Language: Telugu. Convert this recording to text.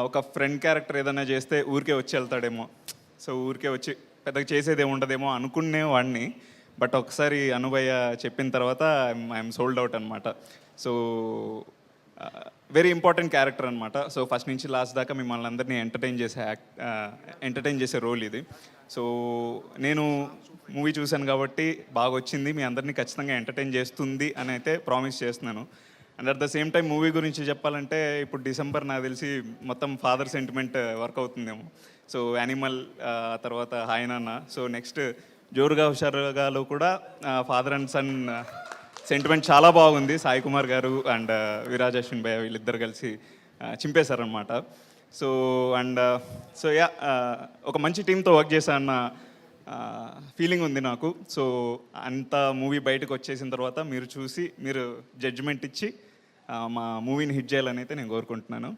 ఒక ఫ్రెండ్ క్యారెక్టర్ ఏదైనా చేస్తే ఊరికే వచ్చి వెళ్తాడేమో, సో ఊరికే వచ్చి పెద్దగా చేసేది ఉండదేమో అనుకునేవాడిని. బట్ ఒకసారి అనుభయ్య చెప్పిన తర్వాత ఐఎమ్ సోల్డ్ అవుట్ అనమాట. సో వెరీ ఇంపార్టెంట్ క్యారెక్టర్ అనమాట. సో ఫస్ట్ నుంచి లాస్ట్ దాకా మిమ్మల్ని అందరినీ ఎంటర్టైన్ చేసే రోల్ ఇది. సో నేను మూవీ చూశాను కాబట్టి బాగా వచ్చింది, మీ అందరినీ ఖచ్చితంగా ఎంటర్టైన్ చేస్తుంది అని అయితే ప్రామిస్ చేస్తున్నాను. And at the same time movie గురించి చెప్పాలంటే ఇప్పుడు డిసెంబర్ నాకు తెలిసి మొత్తం ఫాదర్ సెంటిమెంట్ వర్క్ అవుతుందేమో. సో యానిమల్ తర్వాత హాయ్ నాన్న, సో నెక్స్ట్ జోరుగా హుషారుగాలో కూడా ఫాదర్ అండ్ సన్ సెంటిమెంట్ చాలా బాగుంది. సాయి కుమార్ గారు అండ్ విరాజ్ అశ్విన్ భయ్య వీళ్ళిద్దరు కలిసి చింపేశారనమాట. సో అండ్ సో యా, ఒక మంచి టీంతో వర్క్ చేశాన్న ఫీలింగ్ ఉంది నాకు. సో అంత మూవీ బయటకు వచ్చేసిన తర్వాత మీరు చూసి మీరు జడ్జిమెంట్ ఇచ్చి మా మూవీని హిట్ చేయాలని అయితే నేను కోరుకుంటున్నాను.